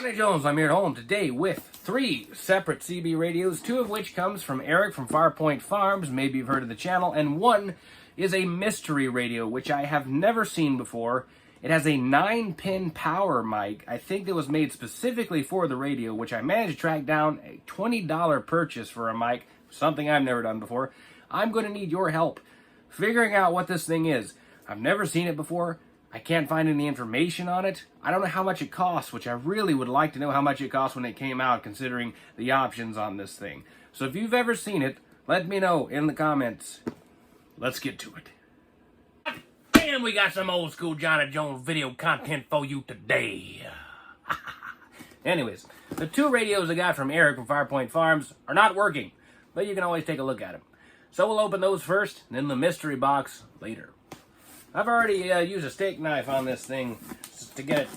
Johnny Jones, I'm here at home today with 3 separate CB radios, 2 of which comes from Eric from Farpoint Farms, maybe you've heard of the channel, and 1 is a mystery radio, which I have never seen before. It has a 9-pin power mic. I think it was made specifically for the radio, which I managed to track down a $20 purchase for a mic, something I've never done before. I'm going to need your help figuring out what this thing is. I've never seen it before. I can't find any information on it. I don't know how much it costs, which I really would like to know how much it cost when it came out, considering the options on this thing. So if you've ever seen it, let me know in the comments. Let's get to it. And we got some old school Johnny Jones video content for you today. Anyways, the 2 radios I got from Eric from Farpoint Farms are not working, but you can always take a look at them. So we'll open those first, and then the mystery box later. I've already used a steak knife on this thing to get it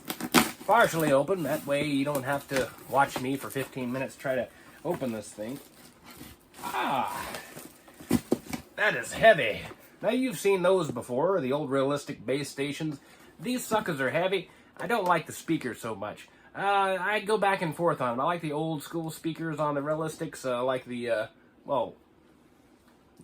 partially open. That way you don't have to watch me for 15 minutes try to open this thing. Ah, that is heavy. Now you've seen those before, the old realistic base stations. These suckers are heavy. I don't like the speakers so much. I go back and forth on them. I like the old school speakers on the realistics. I like the, well,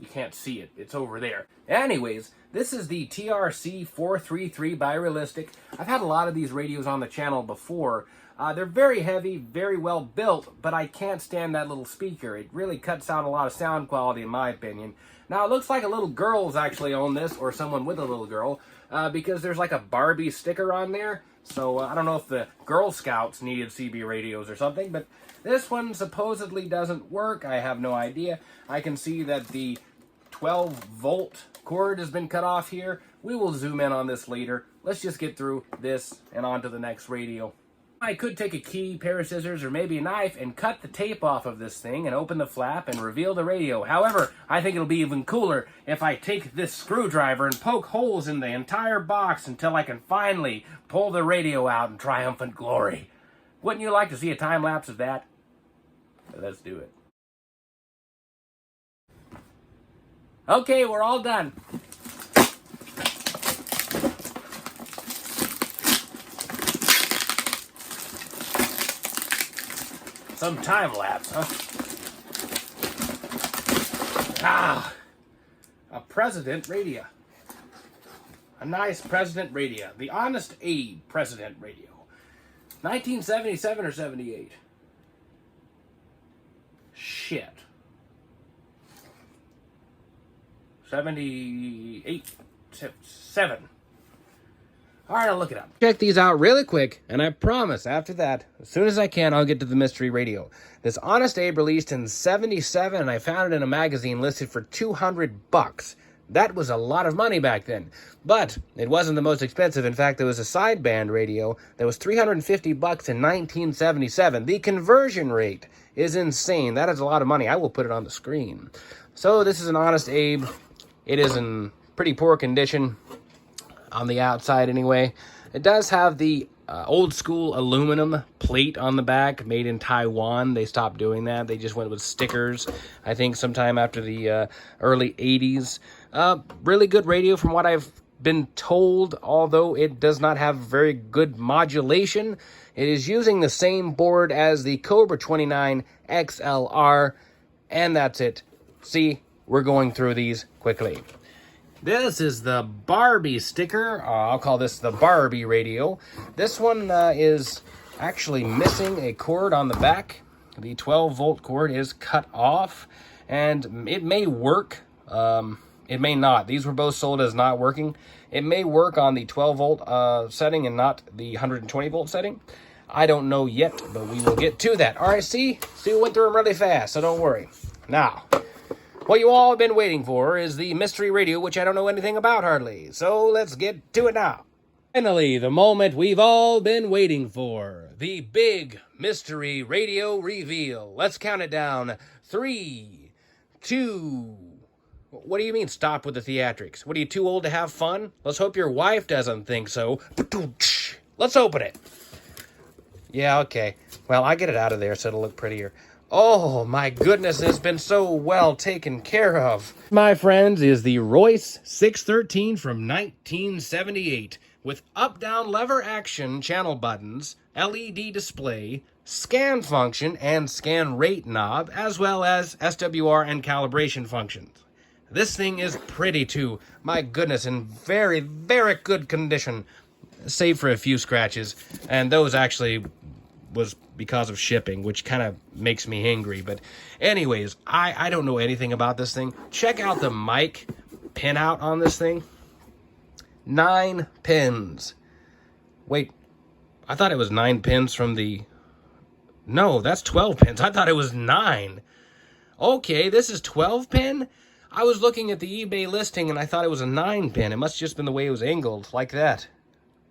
you can't see it. It's over there. Anyways, this is the TRC 433 by Realistic. I've had a lot of these radios on the channel before. They're very heavy, very well built, but I can't stand that little speaker. It really cuts out a lot of sound quality in my opinion. Now, it looks like a little girl's actually owned this, or someone with a little girl, because there's like a Barbie sticker on there. So I don't know if the Girl Scouts needed CB radios or something, but this one supposedly doesn't work. I have no idea. I can see that the 12-volt cord has been cut off here. We will zoom in on this later. Let's just get through this and on to the next radio. I could take a key, pair of scissors, or maybe a knife and cut the tape off of this thing and open the flap and reveal the radio. However, I think it'll be even cooler if I take this screwdriver and poke holes in the entire box until I can finally pull the radio out in triumphant glory. Wouldn't you like to see a time lapse of that? Let's do it. Okay, we're all done. Some time lapse, huh? Ah, a President radio. A nice President radio. The Honest Abe President radio. 1977 or 78? Shit. 78, 7. All right, I'll look it up. Check these out really quick, and I promise after that, as soon as I can, I'll get to the mystery radio. This Honest Abe released in 77, and I found it in a magazine listed for $200. That was a lot of money back then, but it wasn't the most expensive. In fact, there was a sideband radio that was $350 in 1977. The conversion rate is insane. That is a lot of money. I will put it on the screen. So this is an Honest Abe. It is in pretty poor condition on the outside anyway. It does have the old school aluminum plate on the back, made in Taiwan. They stopped doing that. They just went with stickers, I think sometime after the early 80s. Really good radio from what I've been told, although it does not have very good modulation. It is using the same board as the Cobra 29 XLR, and that's it. See, we're going through these quickly. This is the Barbie sticker. I'll call this the Barbie radio. This one is actually missing a cord on the back. The 12-volt cord is cut off, and it may work. It may not. These were both sold as not working. It may work on the 12-volt setting and not the 120-volt setting. I don't know yet, but we will get to that. All right, see, we went through them really fast, so don't worry. Now, what you all have been waiting for is the mystery radio, which I don't know anything about hardly. So let's get to it now. Finally, the moment we've all been waiting for. The big mystery radio reveal. Let's count it down. 3, 2... What do you mean stop with the theatrics? What, are you too old to have fun? Let's hope your wife doesn't think so. Let's open it. Yeah, okay. Well, I get it out of there so it'll look prettier. Oh, my goodness, it's been so well taken care of. My friends, is the Royce 613 from 1978. with up-down lever action channel buttons, LED display, scan function and scan rate knob, as well as SWR and calibration functions. This thing is pretty too. My goodness, in very, very good condition, save for a few scratches, and those actually was because of shipping, which kind of makes me angry. But anyways, I don't know anything about this thing. Check out the mic pinout on this thing. 9 pins. Wait, I thought it was 9 pins from the... No, that's 12 pins. I thought it was 9. Okay, this is 12 pin? I was looking at the eBay listing and I thought it was a 9 pin. It must have just been the way it was angled, like that.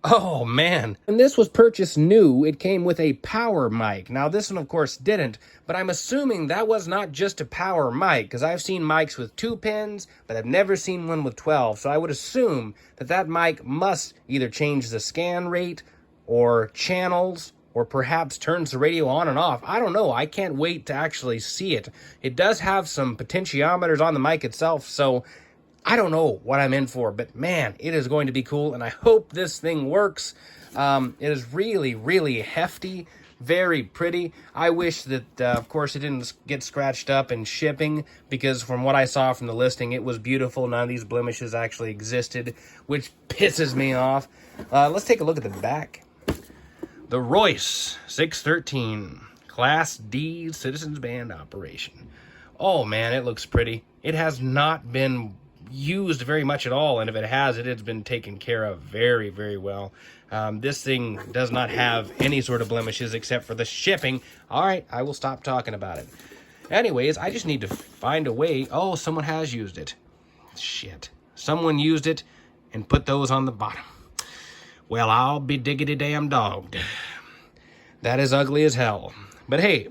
Oh, man. When this was purchased new, it came with a power mic. Now, this one, of course, didn't, but I'm assuming that was not just a power mic, because I've seen mics with 2 pins, but I've never seen one with 12, so I would assume that that mic must either change the scan rate, or channels, or perhaps turns the radio on and off. I don't know. I can't wait to actually see it. It does have some potentiometers on the mic itself, so I don't know what I'm in for, but man, it is going to be cool, and I hope this thing works. It is really, really hefty, very pretty. I wish that, of course, it didn't get scratched up in shipping, because from what I saw from the listing, it was beautiful. None of these blemishes actually existed, which pisses me off. Let's take a look at the back. The Royce 613 Class D Citizens Band operation. Oh man, it looks pretty. It has not been used very much at all, and if it has, it has been taken care of very, very well. This thing does not have any sort of blemishes except for the shipping. All right, I will stop talking about it. Anyways, I just need to find a way. Oh, someone has used it. Shit. Someone used it and put those on the bottom. Well, I'll be diggity damn dogged. That is ugly as hell. But hey,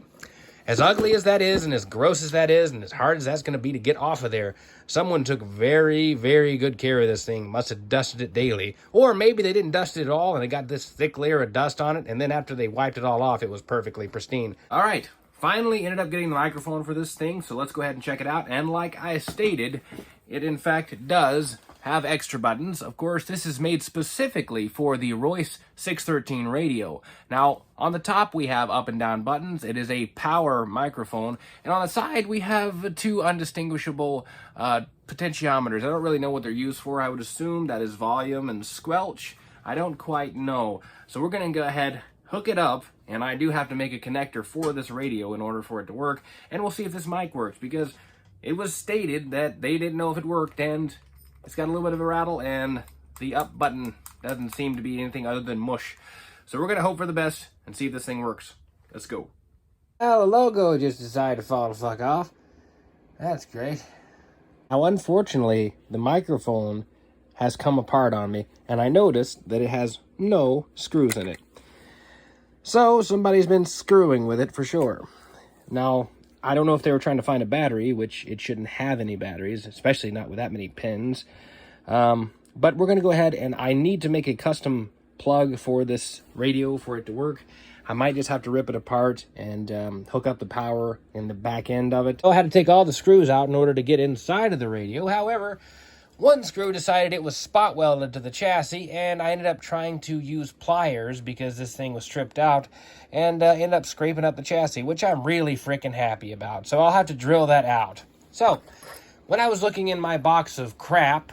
as ugly as that is, and as gross as that is, and as hard as that's going to be to get off of there, someone took very, very good care of this thing. Must have dusted it daily. Or maybe they didn't dust it at all, and it got this thick layer of dust on it, and then after they wiped it all off, it was perfectly pristine. All right, finally ended up getting the microphone for this thing, so let's go ahead and check it out. And like I stated, it in fact does have extra buttons. Of course, this is made specifically for the Royce 613 radio. Now, on the top, we have up and down buttons. It is a power microphone. And on the side, we have 2 undistinguishable potentiometers. I don't really know what they're used for. I would assume that is volume and squelch. I don't quite know. So we're going to go ahead, hook it up, and I do have to make a connector for this radio in order for it to work. And we'll see if this mic works, because it was stated that they didn't know if it worked, and it's got a little bit of a rattle, and the up button doesn't seem to be anything other than mush. So we're going to hope for the best and see if this thing works. Let's go. Well, the logo just decided to fall the fuck off. That's great. Now, unfortunately, the microphone has come apart on me, and I noticed that it has no screws in it. So somebody's been screwing with it for sure. Now, I don't know if they were trying to find a battery, which it shouldn't have any batteries, especially not with that many pins. But we're going to go ahead, and I need to make a custom plug for this radio for it to work. I might just have to rip it apart and hook up the power in the back end of it. So I had to take all the screws out in order to get inside of the radio. However, one screw decided it was spot welded to the chassis, and I ended up trying to use pliers because this thing was stripped out, and ended up scraping up the chassis, which I'm really freaking happy about. So I'll have to drill that out. So when I was looking in my box of crap,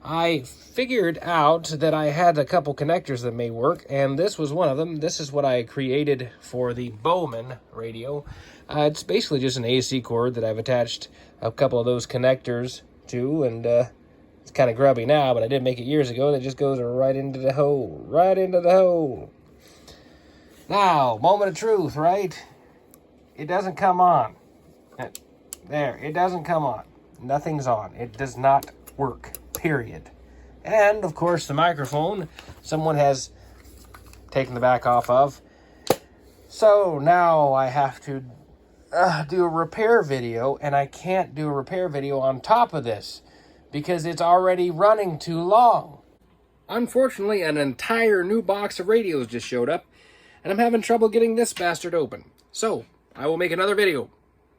I figured out that I had a couple connectors that may work, and this was one of them. This is what I created for the Bowman radio. It's basically just an AC cord that I've attached a couple of those connectors to, and it's kind of grubby now, but I did make it years ago. That just goes right into the hole. Right into the hole. Now, moment of truth, right? It doesn't come on. There, it doesn't come on. Nothing's on. It does not work, period. And, of course, the microphone, someone has taken the back off of. So now I have to do a repair video, and I can't do a repair video on top of this because it's already running too long. Unfortunately, an entire new box of radios just showed up, and I'm having trouble getting this bastard open. So, I will make another video.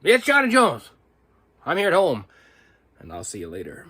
It's Johnny Jones. I'm here at home, and I'll see you later.